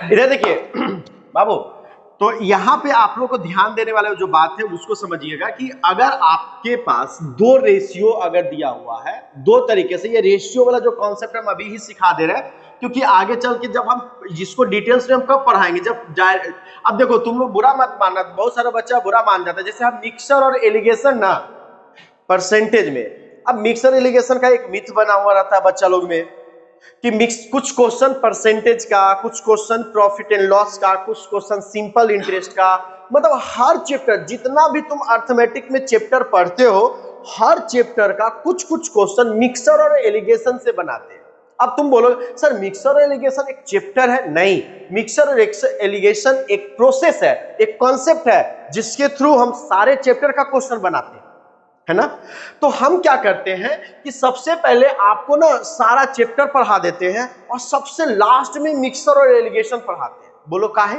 इधर देखिए बाबू, तो यहाँ पे आप लोग को ध्यान देने वाले जो बात है उसको समझिएगा कि अगर आपके पास दो रेशियो अगर दिया हुआ है दो तरीके से, ये रेशियो वाला जो कॉन्सेप्ट हम अभी ही सिखा दे रहे हैं, क्योंकि आगे चल के जब हम जिसको डिटेल्स में हम कब पढ़ाएंगे, जब अब देखो तुम लोग बुरा मत मानना, बहुत सारा बच्चा बुरा मान जाता है, जैसे हम मिक्सर और एलिगेशन ना परसेंटेज में, अब मिक्सर एलिगेशन का एक मिथ बना हुआ रहता है बच्चा लोग में कि कुछ क्वेश्चन परसेंटेज का, कुछ क्वेश्चन प्रॉफिट एंड लॉस का, कुछ क्वेश्चन सिंपल इंटरेस्ट का, मतलब हर चैप्टर जितना भी तुम अर्थमेटिक में चैप्टर पढ़ते हो हर चैप्टर का कुछ कुछ क्वेश्चन मिक्सर और एलिगेशन से बनाते हैं। अब तुम बोलो सर मिक्सर और एलिगेशन एक चैप्टर है, नहीं, मिक्सर और एलिगेशन एक प्रोसेस है, एक कॉन्सेप्ट है जिसके थ्रू हम सारे चैप्टर का क्वेश्चन बनाते हैं, है ना। तो हम क्या करते हैं कि सबसे पहले आपको ना सारा चैप्टर पढ़ा देते हैं और सबसे लास्ट में मिक्सर और एलिगेशन पढ़ाते हैं। बोलो काहे?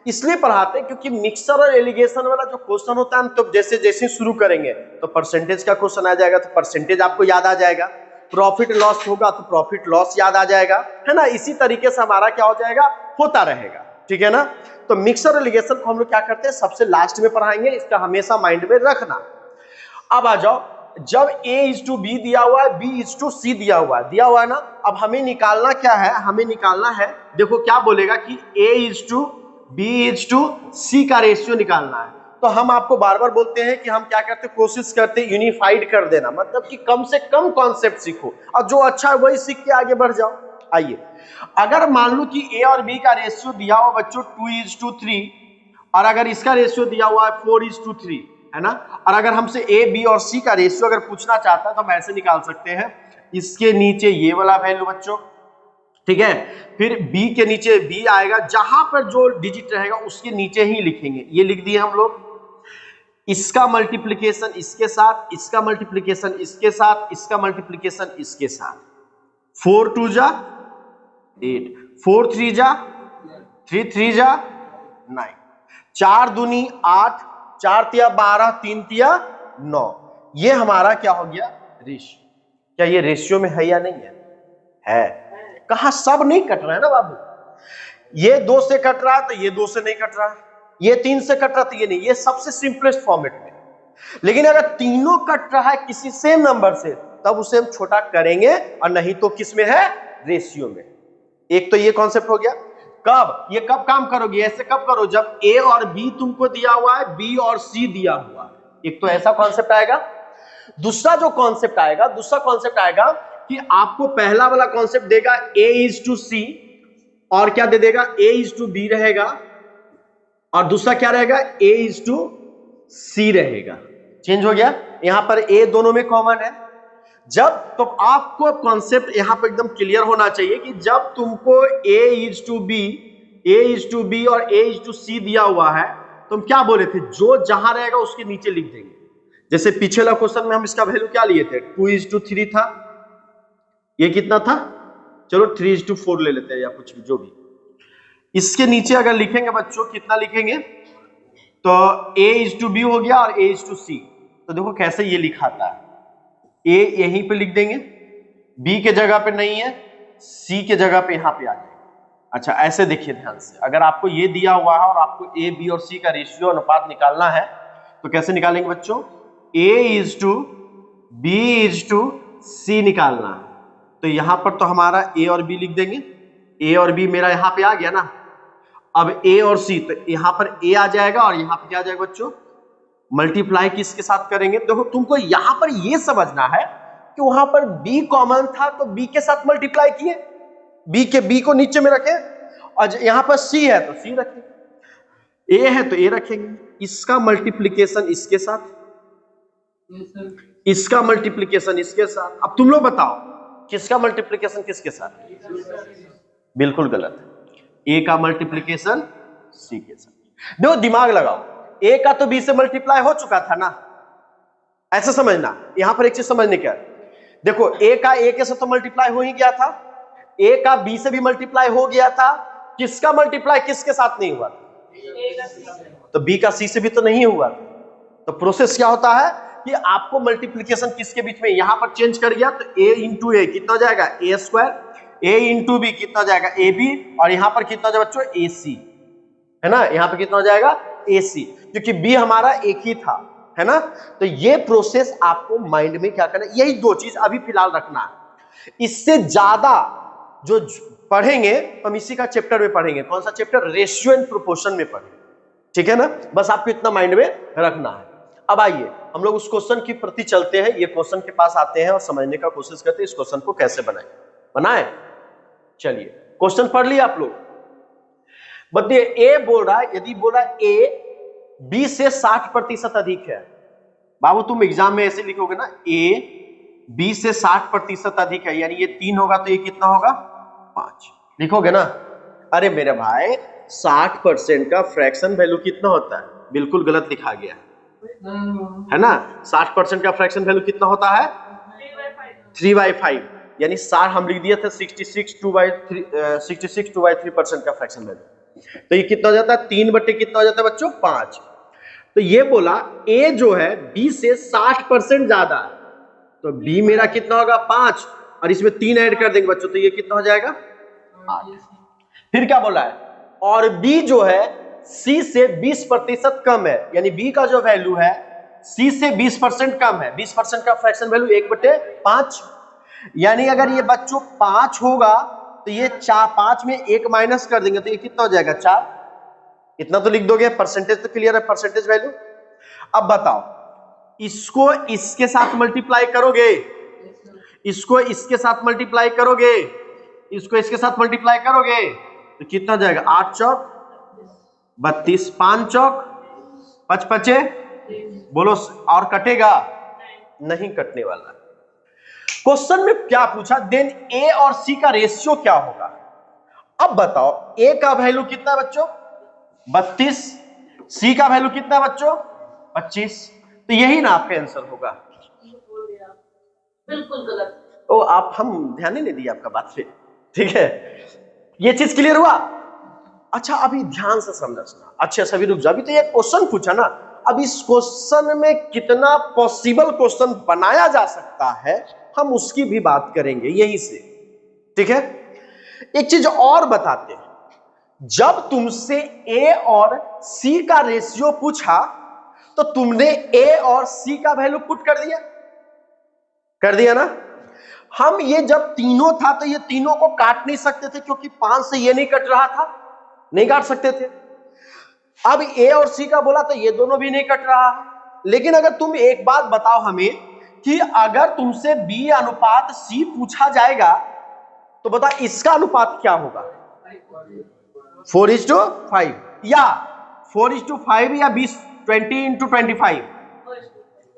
इसलिए पढ़ाते हैं क्योंकि मिक्सर और एलिगेशन वाला जो क्वेश्चन होता है तो जैसे जैसे शुरू करेंगे तो परसेंटेज का क्वेश्चन आ जाएगा, तो परसेंटेज आपको याद आ जाएगा, प्रॉफिट लॉस होगा तो प्रॉफिट लॉस याद आ जाएगा, है ना। इसी तरीके से हमारा क्या हो जाएगा, होता रहेगा, ठीक है ना। तो मिक्सर और एलिगेशन को हम लोग क्या करते हैं सबसे लास्ट में पढ़ाएंगे, इसका हमेशा माइंड में रखना। अब आ जाओ, जब A/B दिया हुआ है, B/C दिया हुआ है ना, अब हमें निकालना क्या है, हमें निकालना है, देखो क्या बोलेगा कि A/B/C का रेशियो निकालना है। तो हम आपको बार बार बोलते हैं कि हम क्या करते हैं, कोशिश करते हैं यूनिफाइड कर देना, मतलब कि कम से कम कॉन्सेप्ट सीखो और जो अच्छा है वही सीख के आगे बढ़ जाओ। आइए, अगर मान लो कि A और B का रेशियो दिया हुआ बच्चों 2:3 और अगर इसका रेशियो दिया हुआ है 4:3, है ना, और अगर हमसे A, B और C का रेशियो अगर पूछना चाहता है तो हम ऐसे निकाल सकते हैं, इसके नीचे ये वाला वैल्यू बच्चों, ठीक है, फिर B के नीचे B आएगा, जहां पर जो डिजिट रहेगा उसके नीचे ही लिखेंगे, ये लिख दिए हम लोग, इसका मल्टीप्लीकेशन इसके साथ, इसका मल्टीप्लीकेशन इसके साथ, इसका मल्टीप्लीकेशन इसके साथ, 4 2 जा 8, 4 3 जा 3 3 जा 9, 4 दूनी 8, 4 तिया 12, 3 तिया 9, ये हमारा क्या हो गया, रेशियो। क्या ये रेशियो में है या नहीं है? है। कहा सब नहीं कट रहा है ना बाबू, ये 2 से कट रहा है तो ये 2 से नहीं कट रहा, ये 3 से कट रहा तो ये नहीं, ये सबसे सिंपलेस्ट फॉर्मेट में। लेकिन अगर तीनों कट रहा है किसी सेम नंबर से तब उसे हम छोटा करेंगे, और नहीं तो किस में है, रेशियो में। एक तो ये कॉन्सेप्ट हो गया। कब ये कब काम करोगे, ऐसे कब करो जब A और B तुमको दिया हुआ है, B और C दिया हुआ है, एक तो ऐसा कॉन्सेप्ट आएगा। दूसरा कॉन्सेप्ट आएगा कि आपको पहला वाला कॉन्सेप्ट देगा A/C और क्या दे देगा, A/B रहेगा, और दूसरा क्या रहेगा, A/C रहेगा। चेंज हो गया, यहां पर A दोनों में कॉमन है। जब तो आपको कॉन्सेप्ट यहां पर एकदम क्लियर होना चाहिए कि जब तुमको A/B और A/C दिया हुआ है, तुम क्या बोले थे, जो जहां रहेगा उसके नीचे लिख देंगे। जैसे पिछले वाला क्वेश्चन में हम इसका वैल्यू क्या लिए थे, 2:3 था, ये कितना था, चलो 3:4 ले लेते हैं या कुछ भी, जो भी। इसके नीचे अगर लिखेंगे बच्चों, कितना लिखेंगे, तो A/B हो गया और A/C, तो देखो कैसे ये लिखाता है, A यहीं पे लिख देंगे, B के जगह पे नहीं है, C के जगह पे यहां पे आ जाएगा। अच्छा ऐसे देखिए ध्यान से, अगर आपको ये दिया हुआ है और आपको A, B और C का रेशियो अनुपात निकालना है तो कैसे निकालेंगे बच्चों, A/B/C निकालना है, तो यहां पर तो हमारा A और B लिख देंगे, A और B मेरा यहां पे आ गया ना। अब A और C, तो यहां पर A आ जाएगा और यहां पर क्या आ जाएगा बच्चों, मल्टीप्लाई किसके साथ करेंगे, देखो तुमको यहां पर यह समझना है कि वहां पर B कॉमन था तो B के साथ मल्टीप्लाई किए, B को नीचे में रखे, और यहां पर C है तो C रखेंगे, A है तो A रखेंगे, इसका मल्टीप्लीकेशन इसके साथ, इसका मल्टीप्लीकेशन इसके साथ। अब तुम लोग बताओ किसका मल्टीप्लीकेशन किसके साथ, बिल्कुल गलत है, A का मल्टीप्लीकेशन C के साथ। देखो दिमाग लगाओ, A का तो B से मल्टीप्लाई हो चुका था ना, ऐसा समझना। यहां पर एक चीज समझने क्या, देखो A का A के साथ तो मल्टीप्लाई हो ही गया था, A का B से भी मल्टीप्लाई हो गया था, किसका मल्टीप्लाई किसके साथ नहीं हुआ था, तो B का C से भी तो नहीं हुआ। तो प्रोसेस क्या होता है कि आपको मल्टीप्लीकेशन किसके बीच में, यहां पर चेंज कर गया तो A into A कितना हो जाएगा, A² ए इंटू बी कितना हो जाएगा ए बी, और यहां पर कितना हो जाएगा बच्चों ए सी, है ना, यहां पर कितना हो जाएगा ए सी, क्योंकि बी हमारा एक ही था, है ना। तो ये प्रोसेस आपको माइंड में क्या करना है, यही दो चीज अभी फिलहाल रखना है। इससे ज्यादा जो पढ़ेंगे हम इसी का चैप्टर में पढ़ेंगे, कौन सा चैप्टर, रेशियो एंड प्रोपोर्शन में पढ़ेंगे, ठीक है ना। बस आपको इतना माइंड में रखना है। अब आइए हम लोग उस क्वेश्चन की प्रति चलते हैं, ये क्वेश्चन के पास आते हैं और समझने का कोशिश करते हैं इस क्वेश्चन को कैसे बनाए। चलिए क्वेश्चन पढ़ लिया आप लोग। बताइए ए बोल रहा है, यदि बोल रहा है ए बी से 60% अधिक है, बाबू तुम एग्जाम में ऐसे लिखोगे ना, ए बी से 60% अधिक है, यानी ये 3 होगा तो ये कितना होगा 5 लिखोगे ना। अरे मेरे भाई 60% का फ्रैक्शन वैल्यू कितना होता है, बिल्कुल गलत लिखा गया है ना। 60% का फ्रैक्शन वैल्यू कितना होता है 3/5, यानी 60 हम लिख दिए थे 66 2/3% का फ्रैक्शन वैल्यू, तो ये कितना हो जाता है 3 बटे कितना हो जाता है बच्चों 5। तो ये बोला ए जो है बी से 60% ज्यादा है, तो बी मेरा कितना होगा 5, और इसमें 3 ऐड कर देंगे बच्चों तो ये कितना हो जाएगा 8। फिर क्या बोला है, और बी जो है सी से 20% कम है, यानी बी का जो वैल्यू है सी से 20% कम है, 20% का फ्रैक्शन वैल्यू 1/5, यानी अगर ये बच्चों 5 होगा तो ये 5 में 1 माइनस कर देंगे तो ये कितना हो जाएगा 4, इतना तो लिख दोगे, परसेंटेज तो क्लियर है, परसेंटेज वैल्यू। अब बताओ इसको इसके साथ मल्टीप्लाई करोगे, इसको इसके साथ मल्टीप्लाई करोगे, इसको इसके साथ मल्टीप्लाई करोगे तो कितना जाएगा 8 चौक 32, 5 चौक 5 बोलो, और कटेगा नहीं, कटने वाला। क्वेश्चन में क्या पूछा, देन ए और सी का रेशियो क्या होगा। अब बताओ ए का वैल्यू कितना है बच्चों 32, सी का वैल्यू कितना है बच्चों 25, तो यही ना आपका आंसर होगा। बिल्कुल गलत। ओ आप हम ध्यान ही नहीं दिया आपका बात पे, ठीक है, ये चीज क्लियर हुआ। अच्छा अभी ध्यान से समझना, अच्छा सभी रुक जाओ, अभी तो ये क्वेश्चन पूछा ना, अब इस क्वेश्चन में कितना पॉसिबल क्वेश्चन बनाया जा सकता है हम उसकी भी बात करेंगे यहीं से, ठीक है। एक चीज और बताते हैं, जब तुमसे ए और सी का रेशियो पूछा तो तुमने ए और सी का वैल्यू पुट कर दिया ना। हम ये जब तीनों था तो ये तीनों को काट नहीं सकते थे, क्योंकि 5 से ये नहीं कट रहा था, नहीं काट सकते थे। अब ए और सी का बोला तो ये दोनों भी नहीं कट रहा है। लेकिन अगर तुम एक बात बताओ हमें कि अगर तुमसे बी अनुपात सी पूछा जाएगा तो बता इसका अनुपात क्या होगा 4:5 या 4:5 या 20:25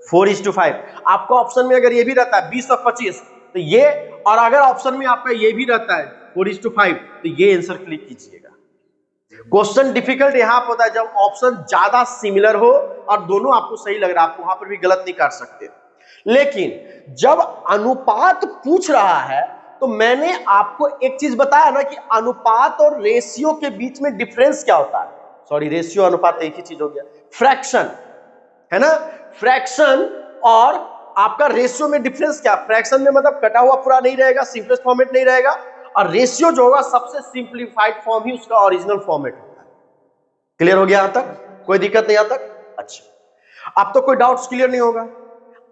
4:5। आपका ऑप्शन में अगर ये भी रहता है 20 और 25 तो ये, और अगर ऑप्शन में आपका ये भी रहता है 4:5 तो ये आंसर क्लिक कीजिएगा। क्वेश्चन डिफिकल्ट यहां पर होता है जब ऑप्शन ज्यादा सिमिलर हो और दोनों आपको सही लग रहा है, आप वहां पर भी गलत नहीं कर सकते। लेकिन जब अनुपात पूछ रहा है तो मैंने आपको एक चीज बताया ना कि अनुपात और रेशियो के बीच में डिफरेंस क्या होता है, सॉरी रेशियो अनुपात एक ही चीज हो गया, फ्रैक्शन है ना। फ्रैक्शन और आपका रेशियो में डिफरेंस क्या, फ्रैक्शन में मतलब कटा हुआ पूरा नहीं रहेगा, सिंपलेस्ट फॉर्मेट नहीं रहेगा, और रेशियो जो होगा सबसे सिंप्लीफाइड फॉर्म ही उसका ओरिजिनल फॉर्मेट होता है। क्लियर हो गया यहां तक, कोई दिक्कत नहीं यहां तक। अच्छा अब तो कोई डाउट्स क्लियर नहीं होगा,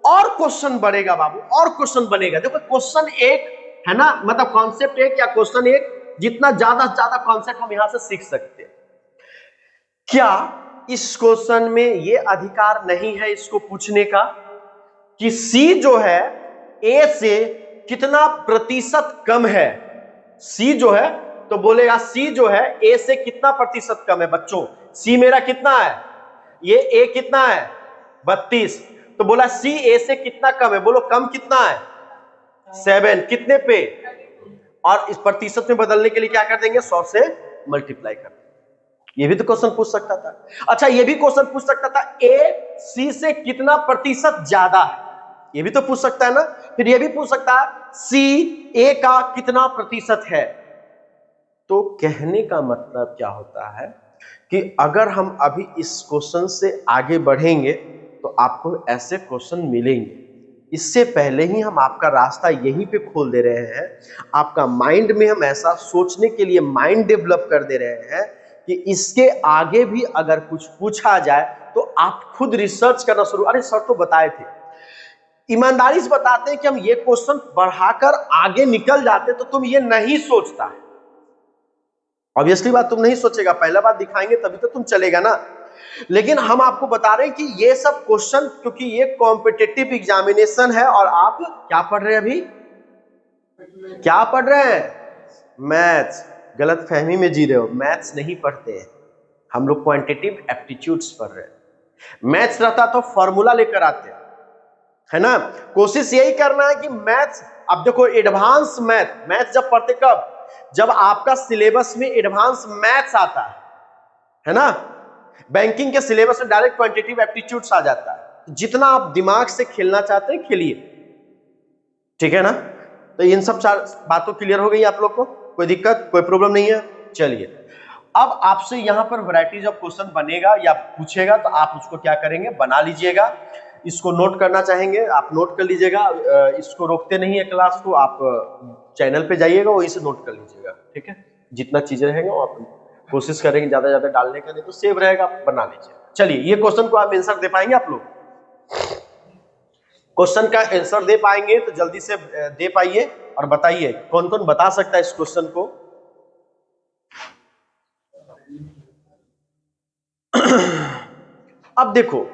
और क्वेश्चन बढ़ेगा बाबू, और क्वेश्चन बनेगा। देखो क्वेश्चन एक है ना, मतलब कॉन्सेप्ट एक या क्वेश्चन एक, जितना ज्यादा से ज्यादा कॉन्सेप्ट हम यहां से सीख सकते हैं। क्या इस क्वेश्चन में ये अधिकार नहीं है इसको पूछने का कि सी जो है ए से कितना प्रतिशत कम है, सी जो है तो बोलेगा सी जो है ए से कितना प्रतिशत कम है। बच्चों सी मेरा कितना है, ये ए कितना है 32, तो बोला सी ए से कितना कम है, बोलो कम कितना है 7, कितने पे, और इस प्रतिशत में बदलने के लिए क्या कर देंगे 100 से मल्टीप्लाई कर देंगे। ये भी तो क्वेश्चन पूछ सकता था। अच्छा ये भी क्वेश्चन पूछ सकता था ए सी से कितना प्रतिशत ज्यादा है, ये भी तो पूछ सकता है ना। फिर ये भी पूछ सकता है सी ए का कितना प्रतिशत है। तो कहने का मतलब क्या होता है कि अगर हम अभी इस क्वेश्चन से आगे बढ़ेंगे तो आपको ऐसे क्वेश्चन मिलेंगे, इससे पहले ही हम आपका रास्ता यहीं पे खोल दे रहे हैं, आपका माइंड में हम ऐसा सोचने के लिए माइंड डेवलप कर दे रहे हैं कि इसके आगे भी अगर कुछ पूछा जाए तो आप खुद रिसर्च करना शुरू। अरे सर तो बताए थे, ईमानदारी से बताते हैं कि हम ये क्वेश्चन बढ़ाकर आगे निकल जाते तो तुम ये नहीं सोचता है। ऑब्वियसली बात तुम नहीं सोचेगा, पहला बात दिखाएंगे तभी तो तुम चलेगा ना। लेकिन हम आपको बता रहे हैं कि ये सब क्वेश्चन, क्योंकि ये कॉम्पिटिटिव एग्जामिनेशन है और आप क्या पढ़ रहे हैं अभी, क्या पढ़ रहे हैं, मैथ्स। गलत फहमी में जी रहे हो, मैथ्स नहीं पढ़ते हैं हम लोग, क्वांटिटेटिव एप्टीट्यूड्स पढ़ रहे हैं। मैथ्स रहता तो फॉर्मूला लेकर आते हैं, है ना। कोशिश यही करना है कि मैथ्स, अब देखो एडवांस मैथ्स जब पढ़ते कब, जब आपका सिलेबस में एडवांस मैथ्स आता है ना। बैंकिंग के सिलेबस में डायरेक्ट क्वांटिटेटिव एप्टीट्यूड्स आ जाता है। जितना आप दिमाग से खेलना चाहते हैं खेलिए, ठीक है ना। तो इन सब चार बातों क्लियर हो गई आप लोग को, कोई दिक्कत कोई प्रॉब्लम नहीं है। चलिए अब आपसे यहां पर वैरायटीज ऑफ क्वेश्चन बनेगा या पूछेगा तो आप उसको क्या करेंगे, बना लीजिएगा। इसको नोट करना चाहेंगे आप नोट कर लीजिएगा, इसको रोकते नहीं है क्लास को, आप चैनल पे जाइएगा वहीं से नोट कर लीजिएगा, ठीक है। जितना चीजें रहेंगे वो आप कोशिश करेंगे ज्यादा ज्यादा डालने का, नहीं तो सेव रहेगा, बना लीजिए। चलिए ये क्वेश्चन को आप आंसर दे पाएंगे, आप लोग क्वेश्चन का आंसर दे पाएंगे तो जल्दी से दे पाइए और बताइए कौन कौन बता सकता है इस क्वेश्चन को। अब देखो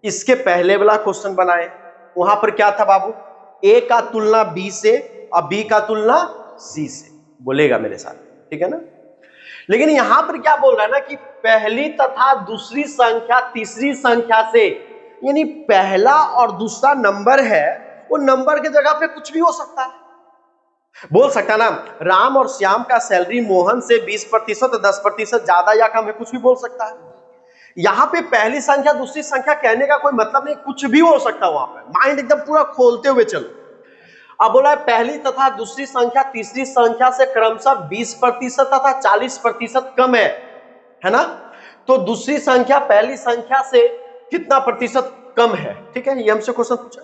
इसके पहले वाला क्वेश्चन बनाए, वहां पर क्या था बाबू, ए का तुलना बी से और बी का तुलना सी से, बोलेगा मेरे साथ, ठीक है ना। लेकिन यहां पर क्या बोल रहा है ना कि पहली तथा दूसरी संख्या तीसरी संख्या से, यानी पहला और दूसरा नंबर है, वो नंबर की जगह पे कुछ भी हो सकता है। बोल सकता ना राम और श्याम का सैलरी मोहन से 20% 10% ज्यादा या कम है, कुछ भी बोल सकता है। यहां पे पहली संख्या दूसरी संख्या कहने का कोई मतलब नहीं, कुछ भी हो सकता है। वहां पे माइंड एकदम पूरा खोलते हुए चलो। अब बोला है पहली तथा दूसरी संख्या तीसरी संख्या से क्रमशः 20% तथा 40% कम है ना। तो दूसरी संख्या पहली संख्या से कितना प्रतिशत कम है, ठीक है। ये हमसे क्वेश्चन पूछा।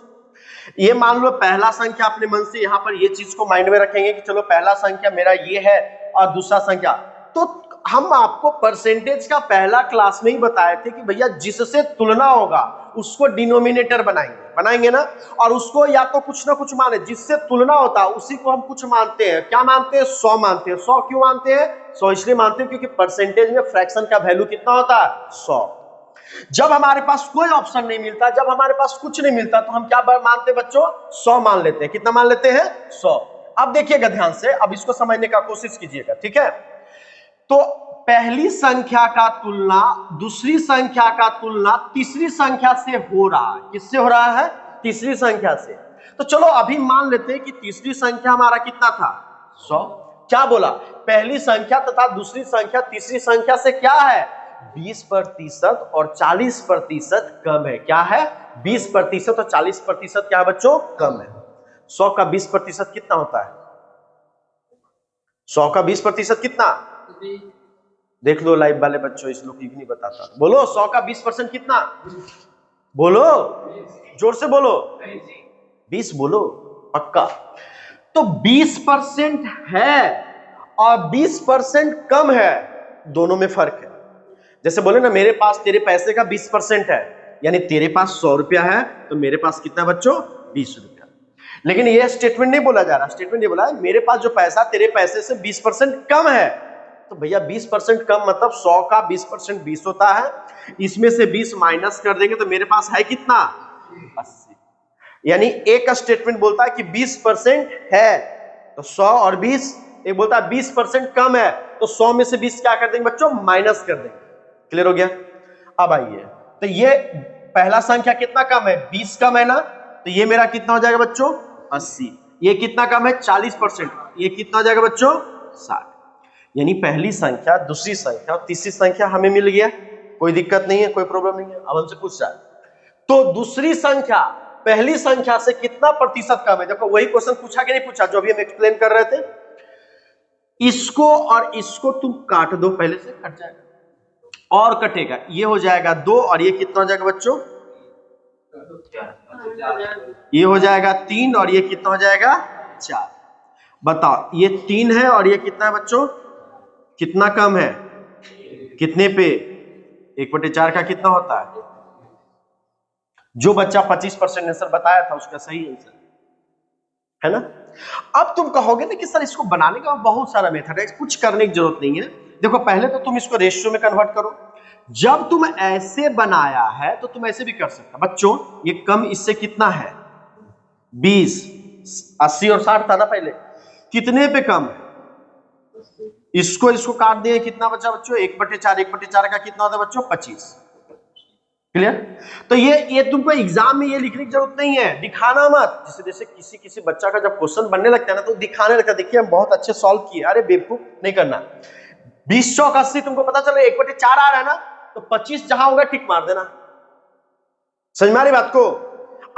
ये मान लो पहला संख्या अपने मन से यहां पर ये चीज को माइंड में रखेंगे कि चलो पहला संख्या मेरा ये है और दूसरा संख्या, तो हम आपको परसेंटेज का पहला क्लास में ही बताए थे कि भैया जिससे तुलना होगा उसको डिनोमिनेटर बनाएंगे ना, और उसको या तो कुछ ना कुछ माने, जिससे तुलना होता है उसी को हम कुछ मानते हैं। क्या मानते हैं, 100 मानते हैं। 100 क्यों मानते हैं, 100 इसलिए मानते हैं क्योंकि परसेंटेज में फ्रैक्शन का वैल्यू कितना होता है, 100। जब हमारे पास कोई ऑप्शन नहीं मिलता, जब हमारे पास कुछ नहीं मिलता, तो हम क्या मानते हैं बच्चों, 100 मान लेते हैं। कितना मान लेते हैं, 100। अब देखिएगा ध्यान से, अब इसको समझने का कोशिश कीजिएगा, ठीक है। तो पहली संख्या का तुलना दूसरी संख्या का तुलना तीसरी संख्या से हो रहा है। किससे हो रहा है, तीसरी संख्या से। तो चलो अभी मान लेते हैं कि तीसरी संख्या हमारा कितना था, 100। क्या बोला, पहली संख्या तथा दूसरी संख्या तीसरी संख्या से क्या है, 20% और 40% कम है। क्या है, 20% और 40% क्या है बच्चों, कम है। 100 का 20% कितना होता है, 100 का 20% कितना, देख लो लाइव वाले बच्चों, इस लोग की नहीं बताता। बोलो 100 का 20% कितना, बोलो जोर से बोलो, 20 बोलो पक्का। तो 20% है और 20% कम है, दोनों में फर्क है। जैसे बोले ना मेरे पास तेरे पैसे का 20% है, यानी तेरे पास 100 रुपया है तो मेरे पास कितना बच्चों, 20 रुपया। लेकिन ये स्टेटमेंट नहीं बोला जा रहा, स्टेटमेंट ये बोला है मेरे पास जो पैसा तेरे पैसे से 20% कम है। तो भैया 20% कम मतलब 100 का 20% 20 होता है, इसमें से 20 माइनस कर देंगे तो मेरे पास है कितना, 80। यानी एक स्टेटमेंट बोलता है कि 20% है तो 100 और 20, एक बोलता है 20% कम है तो 100 में से 20 क्या कर देंगे बच्चों, माइनस कर देंगे। क्लियर हो गया। अब आइए, तो ये पहला संख्या कितना कम है, 20 कम है ना, तो ये मेरा कितना हो जाएगा बच्चों, 80। ये कितना कम है, 40%, ये कितना हो जाएगा बच्चों, 60। यानी पहली संख्या दूसरी संख्या और तीसरी संख्या हमें मिल गया, कोई दिक्कत नहीं है, कोई प्रॉब्लम नहीं है। अब हमसे पूछ रहा है तो दूसरी संख्या पहली संख्या से कितना प्रतिशत कम है। देखो वही क्वेश्चन पूछा कि नहीं पूछा, जो अभी हम एक्सप्लेन कर रहे थे। इसको और इसको तुम काट दो, पहले से कट जाएगा और कटेगा, ये हो जाएगा 2 और ये कितना हो जाएगा बच्चों, ये हो जाएगा 3 और ये कितना हो जाएगा 4। बताओ ये 3 है और ये कितना है बच्चों, कितना कम है, कितने पे, 1/4 का कितना होता है। जो बच्चा 25% आंसर बताया था उसका सही आंसर है ना। अब तुम कहोगे ना कि सर इसको बनाने का बहुत सारा मेथड है, कुछ करने की जरूरत नहीं है। देखो पहले तो तुम इसको रेशियो में कन्वर्ट करो। जब तुम ऐसे बनाया है तो तुम ऐसे भी कर सकते हो। बच्चों ये कम इससे कितना है 20, 80 और 60 था ना पहले, कितने पे कम है, इसको काट दिए, कितना बचा बच्चों 1/4, 1/4 का कितना होता है बच्चों 25। क्लियर। तो ये तुमको एग्जाम में ये लिखने की जरूरत नहीं है, दिखाना मत। जैसे किसी बच्चा का जब क्वेश्चन बनने लगता है ना तो दिखाने लगता है, देखिए हम बहुत अच्छे सॉल्व किए, अरे बेवकूफ नहीं करना। 20 चौक 80 तुमको पता चले 1/4 आ रहा है ना, तो 25 जहां होगा टिक मार देना। समझ में आ रही बात को।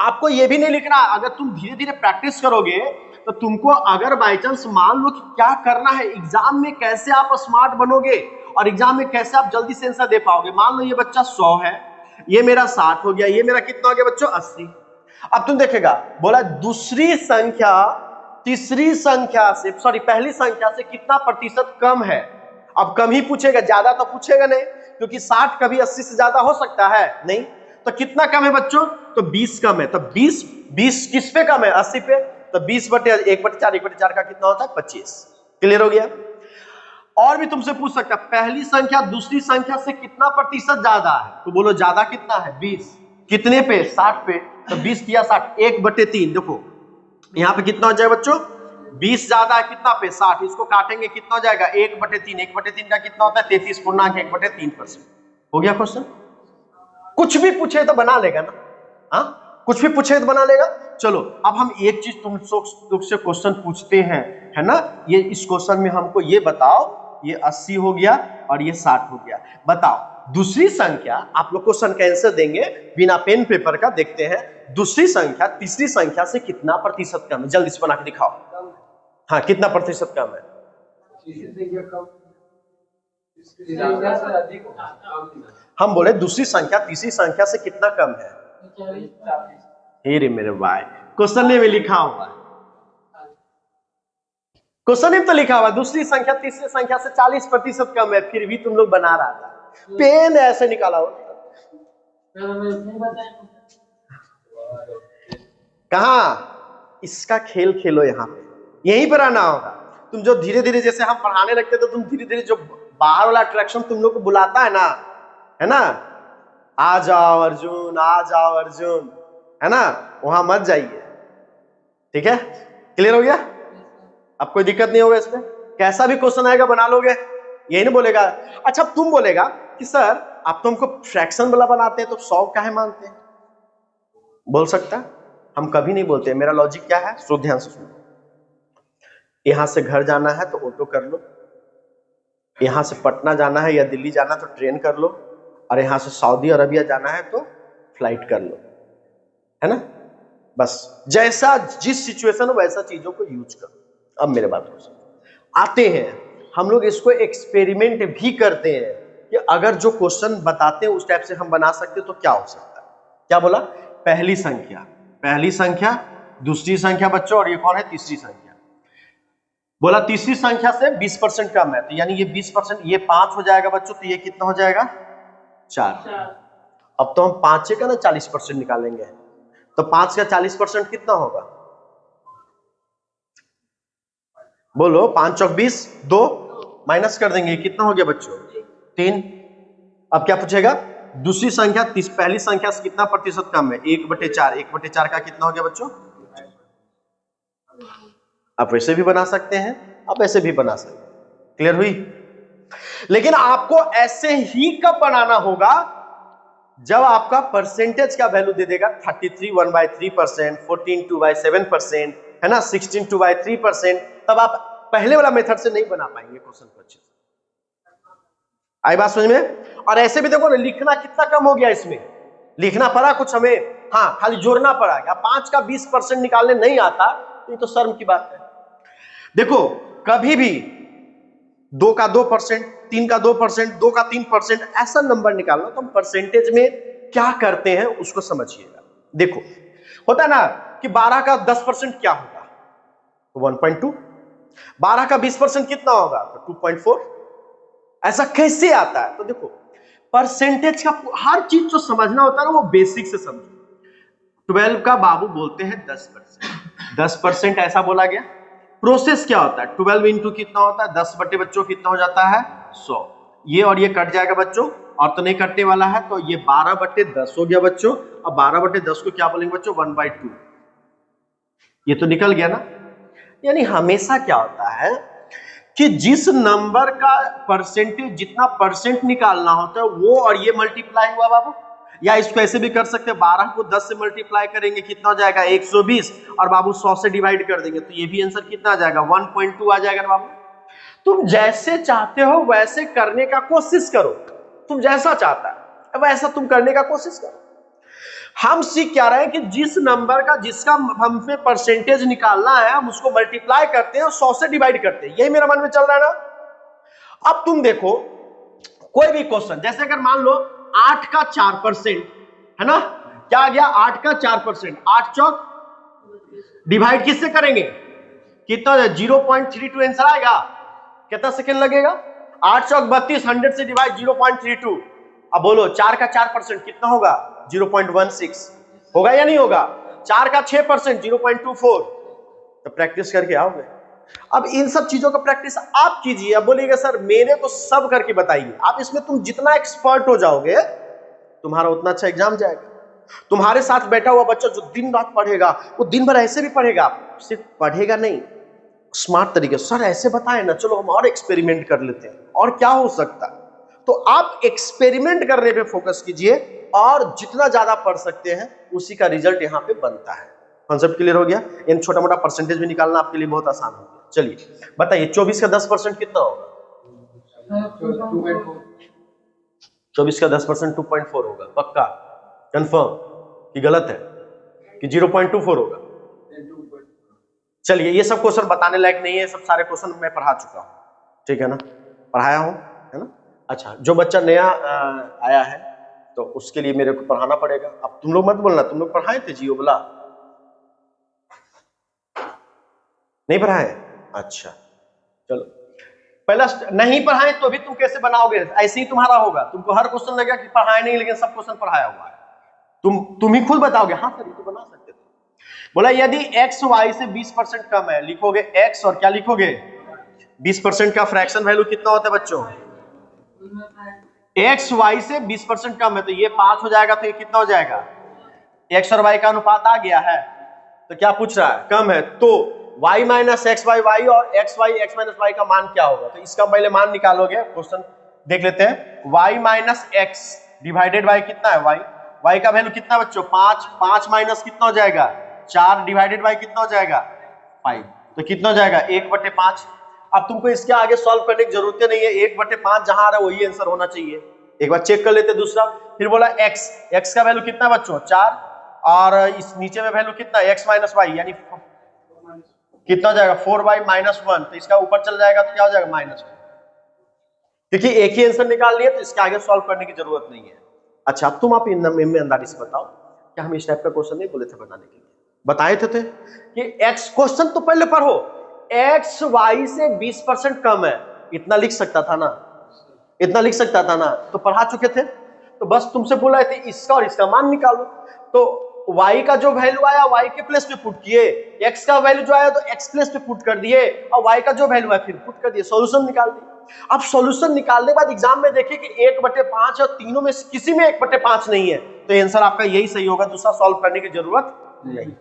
आपको ये भी नहीं लिखना, अगर तुम धीरे धीरे प्रैक्टिस करोगे तो तुमको अगर बाई चांस मान लो कि क्या करना है एग्जाम में, कैसे आप स्मार्ट बनोगे और एग्जाम में कैसे आप जल्दी से आंसर दे पाओगे। मान लो ये बच्चा 100 है, ये मेरा 60 हो गया, ये मेरा कितना हो गया बच्चों 80। अब तुम देखेगा बोला दूसरी संख्या तीसरी संख्या से, सॉरी पहली संख्या से कितना प्रतिशत कम है। अब कम ही पूछेगा, ज्यादा तो पूछेगा नहीं, क्योंकि 60 कभी 80 से ज्यादा हो सकता है नहीं। तो कितना कम है बच्चों, तो 20 कम है। तो 20 किस पे कम है 80 पे, तो 20/1/4, 1/4 का कितना होता है 25। क्लियर हो गया। और भी तुमसे पूछ सकता है पहली संख्या दूसरी संख्या से कितना प्रतिशत ज्यादा है, तो बोलो ज्यादा कितना है 20, कितने पे 60 पे, तो 20 किया 60, 1/3। देखो यहाँ पे कितना हो जाएगा बच्चों 20 ज्यादा है कितना पे 60, इसको काटेंगे कितना हो जाएगा 1/3, 1/3 का कितना होता है 33.1/3%। हो गया क्वेश्चन। कुछ भी पूछे तो बना लेगा ना, हाँ कुछ भी पूछे तो बना लेगा। चलो अब हम एक चीज तुमसे क्वेश्चन पूछते हैं, है ना। ये इस क्वेश्चन में हमको ये बताओ, ये 80 हो गया और ये 60 हो गया, बताओ दूसरी संख्या, आप लोग क्वेश्चन का आंसर देंगे बिना पेन पेपर का। देखते हैं दूसरी संख्या तीसरी संख्या से कितना प्रतिशत कम है, जल्दी से बना के दिखाओ। हाँ कितना प्रतिशत कम है, हम बोले दूसरी संख्या तीसरी संख्या से कितना कम है। हे मेरे भाई क्वेश्चन में लिखा हुआ है, क्वेश्चन में तो लिखा हुआ दूसरी संख्या तीसरी संख्या से 40% कम है, फिर भी तुम लोग बना रहा था, पेन ऐसे निकाला हो। कहा इसका खेल खेलो, यहाँ पे यहीं पर आना होगा। तुम जो धीरे धीरे जैसे हम पढ़ाने लगते तो तुम धीरे धीरे जो बाहर वाला अट्रैक्शन तुम लोग को बुलाता है ना, आ जाओ अर्जुन, आ जाओ अर्जुन, है ना, वहां मत जाइए। ठीक है, क्लियर हो गया। अब कोई दिक्कत नहीं होगा इसमें, कैसा भी क्वेश्चन आएगा बना लोगे, यही नहीं बोलेगा। अच्छा तुम बोलेगा कि सर आप तो हमको फ्रैक्शन वाला बनाते हैं तो 100 काहे मानते हैं, बोल सकता है। हम कभी नहीं बोलते, मेरा लॉजिक क्या है, सो ध्यान से सुनो। यहां से घर जाना है तो ऑटो कर लो, यहां से पटना जाना है या दिल्ली जाना तो ट्रेन कर लो, और यहां से सऊदी अरबिया जाना है तो फ्लाइट कर लो, है ना। बस जैसा जिस सिचुएशन हो वैसा चीजों को यूज करो। अब मेरे बात को आते हैं, हम लोग इसको एक्सपेरिमेंट भी करते हैं कि अगर जो क्वेश्चन बताते हैं उस टाइप से हम बना सकते तो क्या हो सकता है। क्या बोला, पहली संख्या दूसरी संख्या बच्चों, और ये कौन है तीसरी संख्या। बोला तीसरी संख्या से 20% कम है, तो यानी ये 20%, ये 5 हो जाएगा बच्चों, तो ये कितना हो जाएगा 4। अब तो हम 5 का ना 40% निकालेंगे, तो 5 का 40% कितना होगा, बोलो 5 चौक 20, 2 माइनस कर देंगे, कितना हो गया बच्चों 3। अब क्या पूछेगा, दूसरी संख्या पहली संख्या से कितना प्रतिशत कम है, 1/4, 1/4 का कितना हो गया बच्चों। आप वैसे भी बना सकते हैं, आप ऐसे भी बना सकते हैं, क्लियर हुई। लेकिन आपको ऐसे ही कब बनाना होगा, जब आपका परसेंटेज का वैल्यू दे देगा 33 1/3%, 14 2/7%, है ना, 16 2/3%, तब आप पहले वाला मेथड से नहीं बना पाएंगे क्वेश्चन को अच्छे से। आई बात समझ में। और ऐसे भी देखो ना, लिखना कितना कम हो गया, इसमें लिखना पड़ा कुछ हमें, हाँ खाली जोड़ना पड़ा। 5 का 20% निकालने नहीं आता, ये तो शर्म की बात है। देखो कभी भी 2 का 2%, 3 का 2%, 2 का 3%, ऐसा नंबर निकालना, तो हम परसेंटेज में क्या करते हैं उसको समझिएगा। देखो होता है ना कि 12 का 10% क्या होगा, तो 1.2, 12 का 20% कितना होगा, तो 2.4। ऐसा कैसे आता है, तो देखो परसेंटेज का हर चीज जो समझना होता है ना वो बेसिक से समझो। 12 का बाबू बोलते हैं 10%, 10% ऐसा बोला गया। प्रोसेस क्या होता है, 12 इंटू कितना होता है, 10 बटे बच्चों कितना हो जाता है, 100। ये और ये कट जाएगा बच्चों, और तो नहीं कटने वाला है, तो ये 12 बटे 10 हो गया बच्चों। अब 12 बटे 10 को क्या बोलेंगे बच्चों, 1/2। ये तो निकल गया ना। यानी हमेशा क्या होता है कि जिस नंबर का परसेंटेज, जितना परसेंट निकालना होता है वो और ये मल्टीप्लाई हुआ बाबू। या इसको ऐसे भी कर सकते हैं, 12 को 10 से मल्टीप्लाई करेंगे कितना हो जाएगा, 120, और बाबू 100 से डिवाइड कर देंगे तो ये भी आंसर कितना आ जाएगा, 1.2 आ जाएगा ना बाबू। तुम जैसे चाहते हो वैसे करने का कोशिश करो, तुम जैसा चाहता है वैसा तुम करने का कोशिश करो। हम सीख क्या रहे हैं कि जिस नंबर का, जिसका हमसे परसेंटेज निकालना है, हम उसको मल्टीप्लाई करते हैं और 100 से डिवाइड करते हैं। यही मेरा मन में चल रहा है ना। अब तुम देखो कोई भी क्वेश्चन, जैसे अगर मान लो 8 का 4% है ना, क्या आ गया, 8 का 4%, 8 चौक डिवाइड किससे करेंगे, कितना, 0.32 आंसर आएगा। कितना सेकंड लगेगा, 8 चौक 32, 100 से डिवाइड 0.32। अब बोलो 4 का 4% कितना होगा, 0.16 होगा या नहीं होगा। 4 का 6% 0.24। तो प्रैक्टिस करके आओगे। अब इन सब चीजों का प्रैक्टिस आप कीजिए। अब बोलिएगा सर मेरे को सब करके बताइए, आप इसमें तुम जितना एक्सपर्ट हो जाओगे तुम्हारा उतना अच्छा एग्जाम जाएगा। तुम्हारे साथ बैठा हुआ बच्चा जो दिन रात पढ़ेगा, वो दिन भर ऐसे भी पढ़ेगा, सिर्फ पढ़ेगा नहीं, स्मार्ट तरीके, सर ऐसे बताएं ना, चलो हम और एक्सपेरिमेंट कर लेते हैं, और क्या हो सकता है। तो आप एक्सपेरिमेंट करने पे फोकस कीजिए, और जितना ज्यादा पढ़ सकते हैं उसी का रिजल्ट यहाँ पे बनता है। कॉन्सेप्ट क्लियर हो गया। इन छोटा मोटा परसेंटेज भी निकालना आपके लिए बहुत आसान हो गया। चलिए बताइए 24 का 10% कितना होगा, 24 का 10% 2.4 होगा, पक्का कंफर्म कि गलत है, कि 0.24 होगा। चलिए ये सब क्वेश्चन बताने लायक नहीं है, सब सारे क्वेश्चन मैं पढ़ा चुका हूं, ठीक है ना, पढ़ाया हूं, है ना। अच्छा जो बच्चा नया आया है तो उसके लिए मेरे को पढ़ाना पड़ेगा। अब तुम लोग मत बोलना, तुम लोग पढ़ाए थे जियो बोला, नहीं पढ़ाए, अच्छा चलो। पहला नहीं पढ़ाए तो भी तुम कैसे बनाओगे, ऐसे ही तुम्हारा होगा, तुमको हर क्वेश्चन लगेगा कि पढ़ाए नहीं, लेकिन सब क्वेश्चन पढ़ाया हुआ है। तुम ही खुद बताओगे, हाँ सर ये तो बना सकते थे। बोला यदि x y से 20% कम है, लिखोगे x और क्या लिखोगे, 20% का फ्रैक्शन वैल्यू कितना होता है बच्चों, x y से 20% कम है, तो ये 5 हो जाएगा, तो ये कितना हो जाएगा, x और y का अनुपात आ गया है। तो क्या पूछ रहा है, कम है, तो y minus x y y और x y x minus y का मान क्या होगा। तो इसका पहले मान निकालोगे, क्वेश्चन देख लेते हैं। y minus x divided by कितना है y, y का वैल्यू कितना बच्चों 5, 5 माइनस कितना हो जाएगा 4 डिवाइडेड बाई कितना हो जाएगा 5, तो कितना हो जाएगा 1/5। अब तुमको इसके आगे सॉल्व करने की जरूरत नहीं है, 1/5 जहां आ रहा है वही आंसर होना चाहिए। एक बार चेक कर लेते दूसरा। फिर बोला x, x का वैल्यू कितना बच्चों 4, और इस नीचे में वैल्यू कितना x माइनस वाई, यानी कितना हो जाएगा 4y-1, तो इसका ऊपर चल जाएगा तो क्या हो जाएगा -1, क्योंकि एक ही आंसर निकाल लिया तो इसके आगे सॉल्व करने की जरूरत नहीं है। अच्छा अब तुम आप ईमानदारी से बताओ, क्या हम इस टाइप का क्वेश्चन नहीं बोले थे बनाने के लिए, बताए थे कि x, क्वेश्चन तो पहले पढ़ो, x y से 20% कम है, इतना लिख सकता था ना, इतना लिख सकता था ना, तो पढ़ा चुके थे। तो बस तुमसे बोला थे इसका और इसका मान निकालो, तो y का जो वैल्यू आया y के प्लेस पे पुट किए, x का वैल्यू जो आया तो x प्लेस पे पुट कर दिए, और y का जो वैल्यू है फिर पुट कर दिए, सॉल्यूशन निकाल दिए। अब सॉल्यूशन निकालने के बाद एग्जाम में देखिए कि 1/5 और तीनों में से किसी में 1/5 नहीं है, तो आंसर आपका यही सही होगा, दूसरा सॉल्व करने की जरूरत नहीं।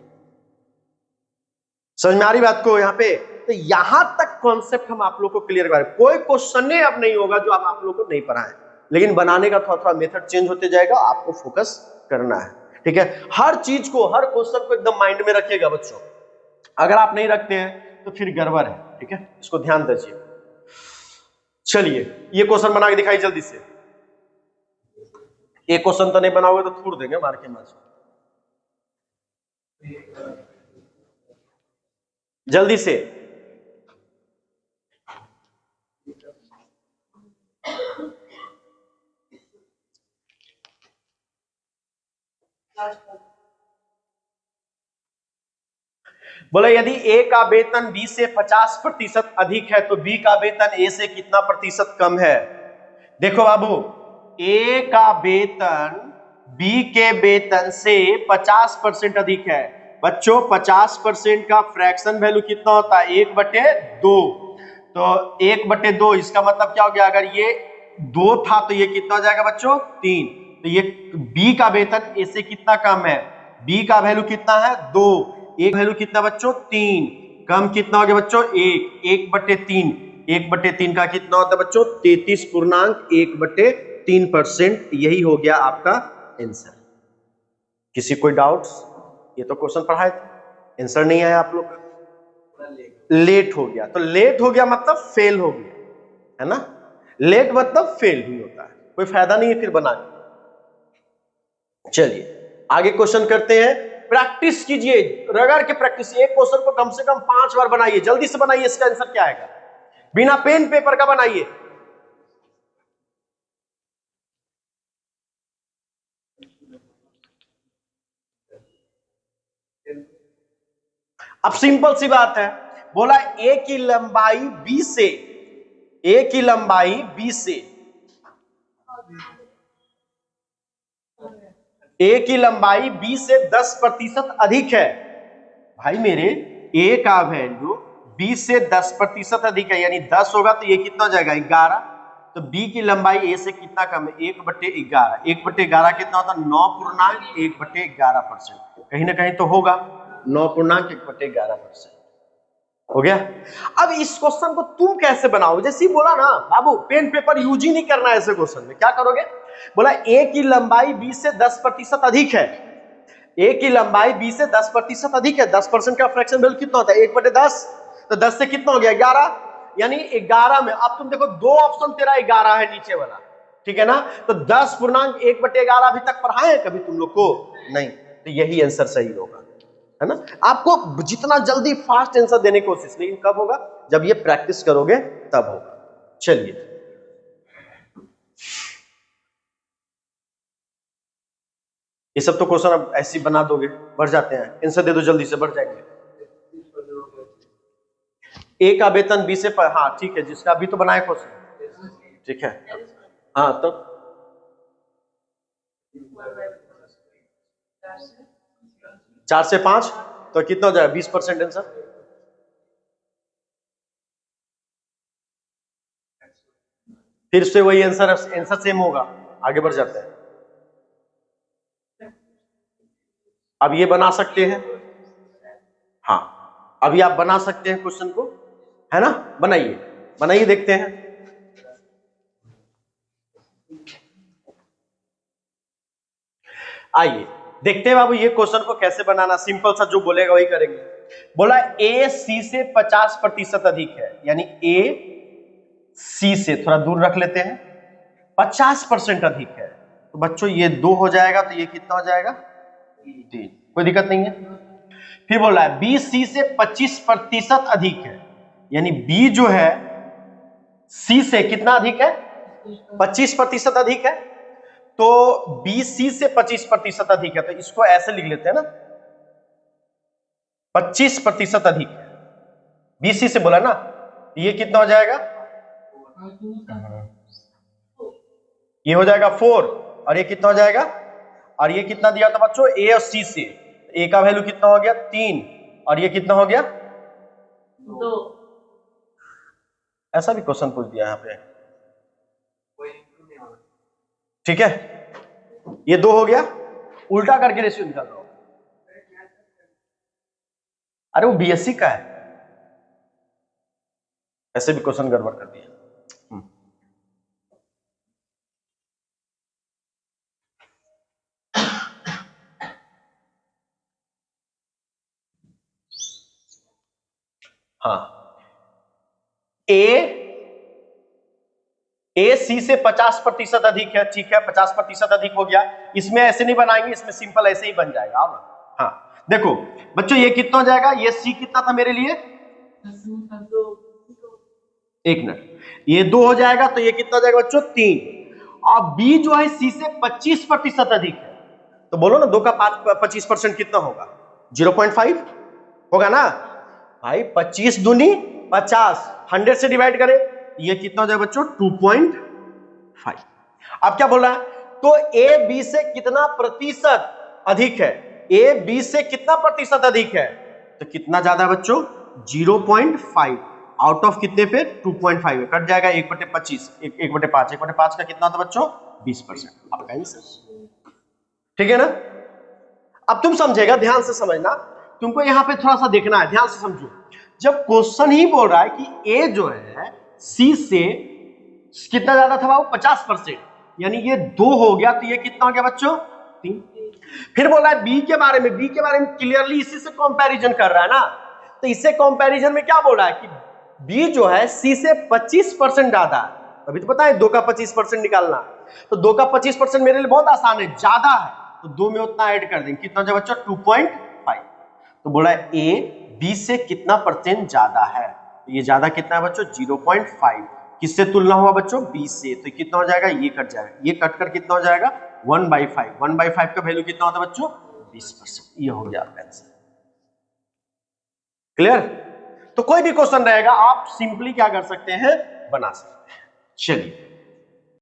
समझ में आ रही बात को यहाँ पे। तो यहां तक कॉन्सेप्ट हम आप लोग को क्लियर कर, कोई क्वेश्चन अब नहीं होगा जो आप लोग को नहीं पढ़ाए, लेकिन बनाने का थोड़ा थोड़ा मेथड चेंज होते जाएगा, आपको फोकस करना है, ठीक है। हर चीज को, हर क्वेश्चन को एकदम माइंड में रखिएगा बच्चों, अगर आप नहीं रखते हैं तो फिर गड़बड़ है, ठीक है, इसको ध्यान दीजिए। चलिए ये क्वेश्चन बना के दिखाई जल्दी से, एक क्वेश्चन तो नहीं बनाओगे तो थूड़ देंगे मार के मार, जल्दी से। बोला यदि ए का वेतन बी से 50% अधिक है तो बी का वेतन ए से कितना प्रतिशत कम है। देखो बाबू, ए का वेतन बी के वेतन से 50% अधिक है। बच्चों 50% का फ्रैक्शन वैल्यू कितना होता है, 1/2। तो 1/2, इसका मतलब क्या हो गया, अगर ये 2 था तो ये कितना हो जाएगा बच्चों, 3। तो ये बी का वेतन ए से कितना कम है, बी का वैल्यू कितना है, 2। एक वैल्यू कितना बच्चों, 3। कम कितना हो गया बच्चों, 1। 1/3, 1/3 का कितना होता है बच्चों, 33.1/3%। यही हो गया आपका आंसर। किसी कोई डाउट्स? ये तो क्वेश्चन पढ़ाए थे, आंसर नहीं आया आप लोग का, लेट हो गया। तो लेट हो गया मतलब फेल हो गया, है ना। लेट मतलब फेल ही होता है, कोई फायदा नहीं है फिर बनाने। चलिए आगे क्वेश्चन करते हैं। प्रैक्टिस कीजिए, रगड़ के प्रैक्टिस। एक क्वेश्चन को कम से कम 5 बार बनाइए, जल्दी से बनाइए। इसका आंसर क्या आएगा, बिना पेन पेपर का बनाइए। अब सिंपल सी बात है, बोला ए की लंबाई बी से, ए की लंबाई बी से, ए की लंबाई बी से 10% अधिक है। भाई मेरे ए का वैल्यू बी से 10% अधिक है, यानी 10 होगा तो ये कितना हो जाएगा, 11। तो बी की लंबाई ए से कितना कम है, 1/11। 1/11 कितना होता है, 9.1/11%। कहीं ना कहीं तो होगा 9.1/11%। हो गया। अब इस क्वेश्चन को तुम कैसे बनाओगे, जैसे ही बोला ना बाबू पेन पेपर यूज ही नहीं करना है ऐसे क्वेश्चन में। क्या करोगे, बोला ए की लंबाई बी से 10% अधिक है। ए की लंबाई बी से 10% अधिक है। 10% का फ्रैक्शन वैल्यू कितना होता है, 1/10। तो 10 से कितना हो गया, 11। यानी 11 में, अब तुम देखो 2 ऑप्शन तेरा 11 है नीचे वाला, ठीक है ना। तो 10.1/11 अभी तक पढ़ाए हैं कभी तुम लोग को, नहीं। तो यही आंसर सही होगा, है ना। आपको जितना जल्दी फास्ट आंसर देने की कोशिश, लेकिन कब होगा, जब ये प्रैक्टिस करोगे तब होगा। चलिए ये सब तो क्वेश्चन अब ऐसे ही बना दोगे, बढ़ जाते हैं। आंसर दे दो जल्दी से, बढ़ जाएंगे। ए का वेतन बी से हाँ ठीक है, जिसका अभी तो बनाए क्वेश्चन, ठीक है। हाँ तो 4 से 5 तो कितना हो जाएगा, 20% आंसर। फिर से वही आंसर सेम होगा। आगे बढ़ जाते हैं। अब ये बना सकते हैं, हाँ अभी आप बना सकते हैं क्वेश्चन को, है ना। बनाइए बनाइए, देखते हैं। आइए देखते हैं बाबू ये क्वेश्चन को कैसे बनाना। सिंपल सा जो बोलेगा वही करेंगे। बोला ए सी से 50% अधिक है, यानी ए सी से थोड़ा दूर रख लेते हैं, 50% अधिक है। तो बच्चों ये 2 हो जाएगा, तो ये कितना हो जाएगा, 3। कोई दिक्कत नहीं है। फिर बोल रहा है बी सी से 25% अधिक है, यानी बी जो है सी से कितना अधिक है, 25% अधिक है। तो बी सी से 25% अधिक है, तो इसको ऐसे लिख लेते हैं ना, 25% अधिक है। बी सी से बोला ना, ये कितना हो जाएगा, ये हो जाएगा 4, और ये कितना हो जाएगा, और ये कितना दिया था बच्चों, ए और सी से। ए का वैल्यू कितना हो गया, 3, और ये कितना हो गया, 2। ऐसा भी क्वेश्चन पूछ दिया यहाँ पे, ठीक है। ये 2 हो गया, उल्टा करके रेशियो निकाल रहा हूं। अरे वो बीएससी का है, ऐसे भी क्वेश्चन गड़बड़ कर दिया। हाँ ए सी से 50% अधिक है, ठीक है। 50% अधिक हो गया। इसमें ऐसे नहीं बनाएंगे, इसमें सिंपल ऐसे ही बन जाएगा। आओ ना, हाँ देखो बच्चों ये कितना हो जाएगा, ये सी कितना था मेरे लिए, 1 मिनट, ये 2 हो जाएगा, तो ये कितना हो जाएगा बच्चों, 3। और बी जो है सी से 25% अधिक है, तो बोलो ना 2 का 25% कितना होगा, 0.5। होगा ना भाई, 25 दूनी 50, 100 से डिवाइड करें, ये कितना हो जाएगा बच्चों 2.5। अब क्या बोल रहा है, तो ए बी से कितना प्रतिशत अधिक है, ए बी से कितना प्रतिशत अधिक है, तो कितना ज्यादा है बच्चों 0.5, आउट ऑफ कितने पे 2.5 है, कट जाएगा 1/25, 1/5, 1/5 का कितना होता बच्चों 20%, आपका आंसर। ठीक है ना। अब तुम समझेगा, ध्यान से समझना, तुमको यहां पे थोड़ा सा देखना है, ध्यान से समझो। जब क्वेश्चन ही बोल रहा है कि ए जो है सी से कितना ज्यादा था वो 50%, यानी ये 2 हो गया, तो ये कितना हो गया बच्चों 3। फिर बोला है बी के बारे में, बी के बारे में क्लियरली इसी से कंपैरिजन कर रहा है ना, तो इससे कंपैरिजन में क्या बोला है कि बी जो है सी से 25% ज्यादा है। अभी तो पता है 2 का 25% निकालना, तो 2 का 25% मेरे लिए बहुत आसान है, ज्यादा है तो 2 में उतना ऐड कर देंगे, कितना जो बच्चों 2.5। तो बोला है ए बी से कितना परसेंट ज्यादा है, तो ये ज्यादा कितना है बच्चों 0.5, किससे तुलना हुआ बच्चों बी से, तो कितना हो जाएगा, ये कट जाएगा, ये कट कर कितना हो जाएगा 1/5, 1/5 का वैल्यू कितना होता है बच्चों 20%, ये हो गया आपका आंसर। क्लियर। तो कोई भी क्वेश्चन रहेगा आप सिंपली क्या कर सकते हैं, बना सकते हैं। चलिए